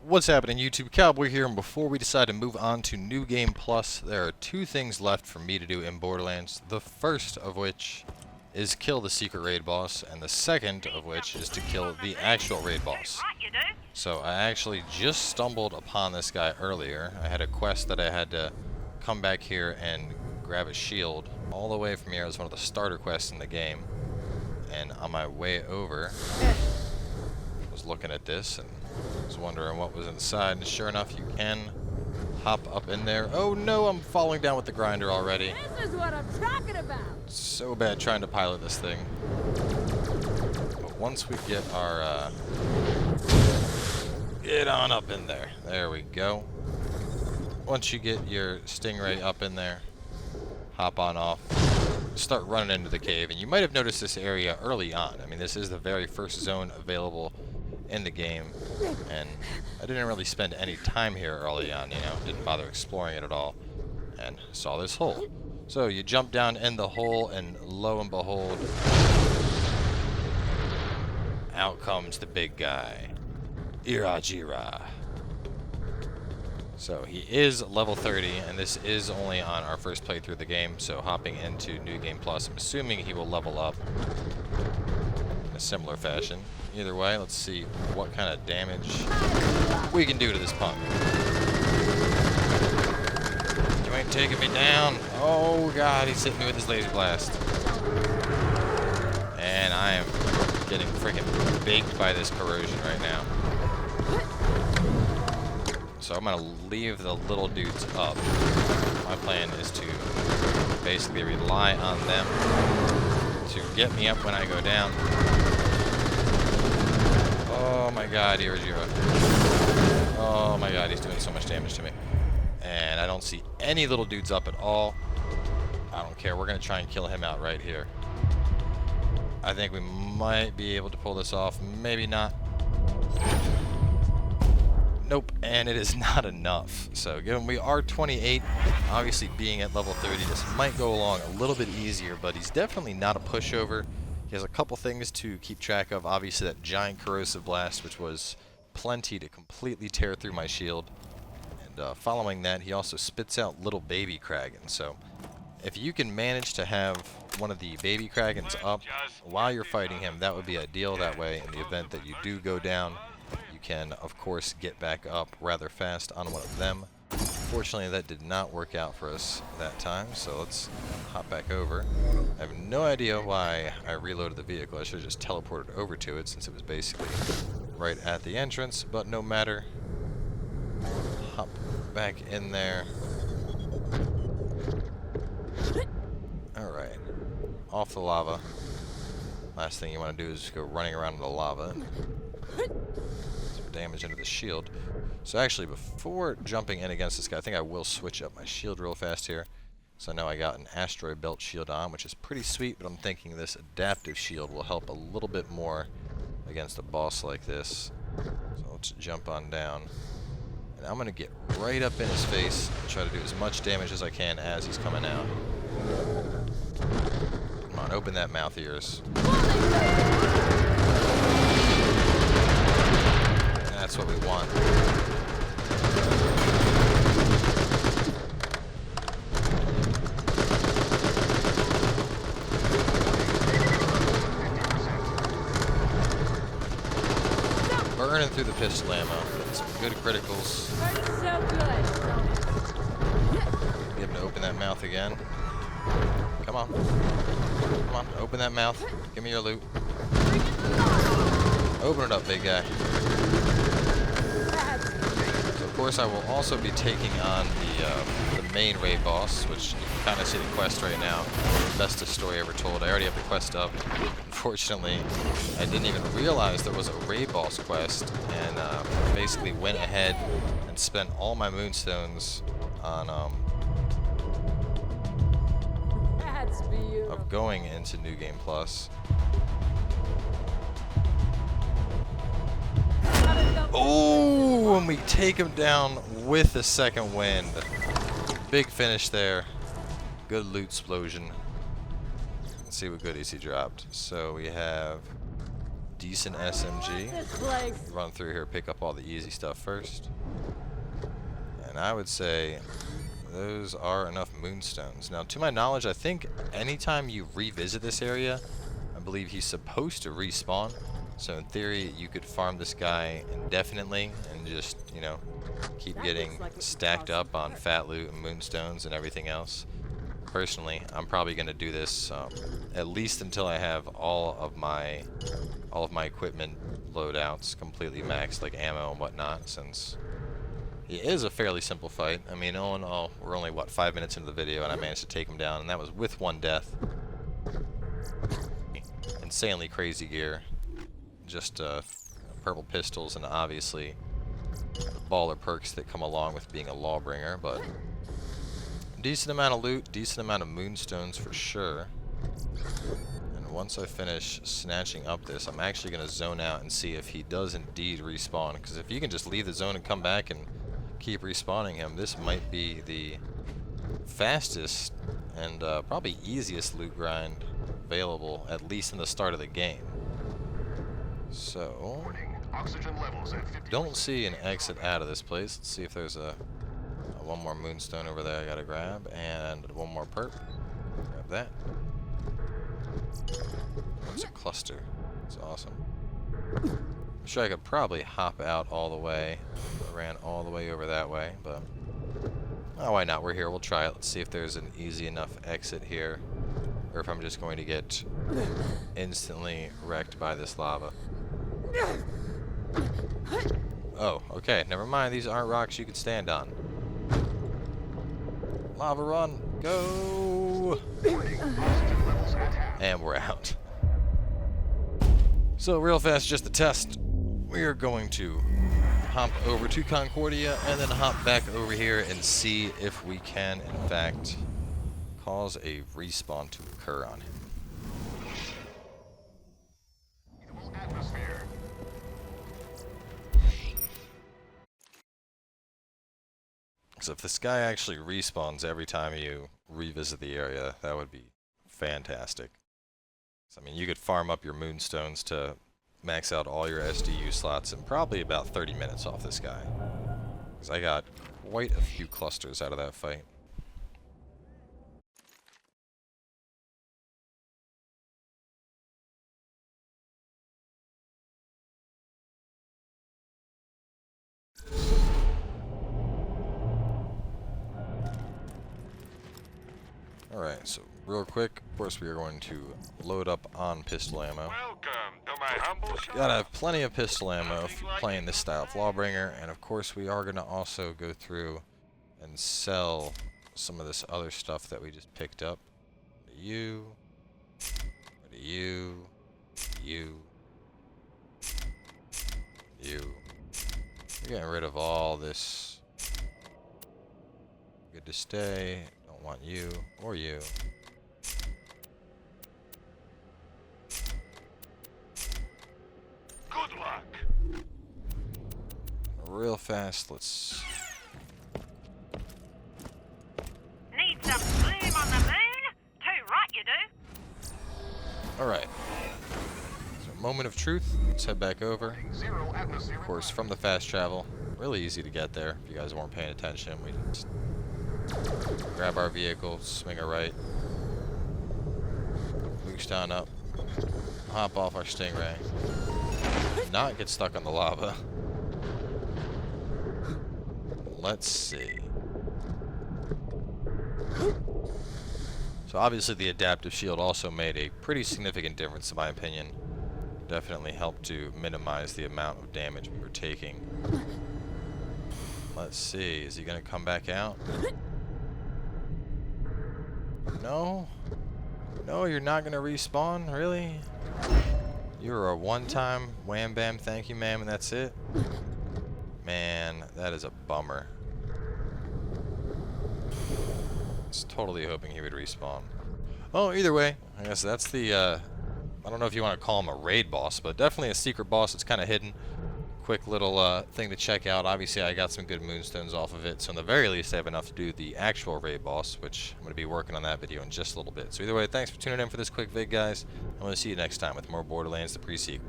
What's happening, YouTube? Cowboy here, and before we decide to move on to New Game Plus, there are two things left for me to do in Borderlands. The first of which is kill the secret raid boss, and the second of which is to kill the actual raid boss. So I actually just stumbled upon this guy earlier. I had a quest that I had to come back here and grab a shield. All the way from here was one of the starter quests in the game. And on my way over, I was looking at this and was wondering what was inside, and sure enough, you can hop up in there. Oh no, I'm falling down with the grinder already. This is what I'm talking about. So bad trying to pilot this thing. But once we get our, get on up in there. There we go. Once you get your stingray up in there, hop on off. Start running into the cave, and you might have noticed this area early on. I mean, this is the very first zone available in the game, and I didn't really spend any time here early on, you know, didn't bother exploring it at all, and saw this hole. So you jump down in the hole, and lo and behold, out comes the big guy, Iwajira. So he is level 30, and this is only on our first playthrough of the game, so hopping into New Game Plus, I'm assuming he will level up in a similar fashion. Either way, let's see what kind of damage we can do to this punk. You ain't taking me down. Oh god, he's hitting me with his laser blast. And I am getting freaking baked by this corrosion right now. So I'm gonna leave the little dudes up. My plan is to basically rely on them to get me up when I go down. Oh my god, Iwajira. Oh my god, he's doing so much damage to me. And I don't see any little dudes up at all. I don't care, we're gonna try and kill him out right here. I think we might be able to pull this off, maybe not. Nope, and it is not enough. So given we are 28, obviously being at level 30, this might go along a little bit easier, but he's definitely not a pushover. He has a couple things to keep track of. Obviously that giant corrosive blast, which was plenty to completely tear through my shield. And following that, he also spits out little baby Kragans. So if you can manage to have one of the baby Kragans up while you're fighting him, that would be ideal. That way, in the event that you do go down, you can, of course, get back up rather fast on one of them. Fortunately, that did not work out for us that time, so let's hop back over. I have no idea why I reloaded the vehicle. I should have just teleported over to it since it was basically right at the entrance, but no matter. Hop back in there. Alright. Off the lava. Last thing you want to do is just go running around in the lava. Some damage into the shield. So actually, before jumping in against this guy, I think I will switch up my shield real fast here. So now I got an asteroid belt shield on, which is pretty sweet, but I'm thinking this adaptive shield will help a little bit more against a boss like this. So let's jump on down. And I'm going to get right up in his face and try to do as much damage as I can as he's coming out. Come on, open that mouth of yours. That's what we want. Burning through the pistol ammo. Getting some good criticals. So good. Be able to open that mouth again. Come on. Come on, open that mouth. Give me your loot. Open it up, big guy. So of course I will also be taking on the main raid boss, which you can kind of see the quest right now. Bestest story ever told. I already have the quest up. Unfortunately, I didn't even realize there was a raid boss quest, and basically went ahead and spent all my moonstones on of going into New Game Plus. Oh, and we take him down with the second wind. Big finish there. Good loot explosion. Let's see what goodies he dropped. So we have decent SMG. This place. Run through here, pick up all the easy stuff first. And I would say those are enough moonstones. Now, to my knowledge, I think anytime you revisit this area, I believe he's supposed to respawn. So in theory, you could farm this guy indefinitely and just, you know, keep getting stacked up on fat loot and moonstones and everything else. Personally, I'm probably going to do this at least until I have all of my equipment loadouts completely maxed, like ammo and whatnot, since it is a fairly simple fight. I mean, all in all, we're only, what, 5 minutes into the video, and I managed to take him down, and that was with 1 death. Insanely crazy gear. Just purple pistols, and obviously the baller perks that come along with being a lawbringer, but decent amount of loot, decent amount of moonstones for sure. And once I finish snatching up this, I'm actually going to zone out and see if he does indeed respawn, because if you can just leave the zone and come back and keep respawning him, this might be the fastest and probably easiest loot grind available, at least in the start of the game. So, don't see an exit out of this place. Let's see if there's one more moonstone over there I gotta grab, and one more perp. Grab that. What's a cluster? It's awesome. I'm sure I could probably hop out all the way. I ran all the way over that way, but oh, why not? We're here. We'll try it. Let's see if there's an easy enough exit here, or if I'm just going to get instantly wrecked by this lava. Oh, okay. Never mind. These aren't rocks you can stand on. Lava run. Go! And we're out. So real fast, just the test. We are going to hop over to Concordia and then hop back over here and see if we can, in fact, cause a respawn to occur on him. So if this guy actually respawns every time you revisit the area, that would be fantastic. So, I mean, you could farm up your moonstones to max out all your SDU slots in probably about 30 minutes off this guy. Because I got quite a few clusters out of that fight. Alright, so real quick, of course we are going to load up on pistol ammo. Welcome to my humble shop. Gotta have plenty of pistol ammo if you're playing this style of Lawbringer, and of course we are gonna also go through and sell some of this other stuff that we just picked up. You, you, you, you. We're getting rid of all this. Good to stay. Don't want you or you. Good luck. Real fast, let's. Need some bloom on the moon? Too right you do. Alright. So, moment of truth. Let's head back over. Of course, from the fast travel. Really easy to get there if you guys weren't paying attention. We just grab our vehicle, swing a right, mooch down up, hop off our Stingray, not get stuck on the lava. Let's see. So obviously the adaptive shield also made a pretty significant difference in my opinion. Definitely helped to minimize the amount of damage we were taking. Let's see, is he gonna come back out? No? No, you're not gonna respawn? Really? You're a one-time wham bam thank you ma'am and that's it? Man, that is a bummer. I was totally hoping he would respawn. Oh, either way, I guess that's the, I don't know if you want to call him a raid boss, but definitely a secret boss that's kind of hidden. Quick little thing to check out. Obviously, I got some good moonstones off of it, so in the very least, I have enough to do the actual raid boss, which I'm going to be working on that video in just a little bit. So either way, thanks for tuning in for this quick vid, guys. I'm going to see you next time with more Borderlands, the pre-sequel.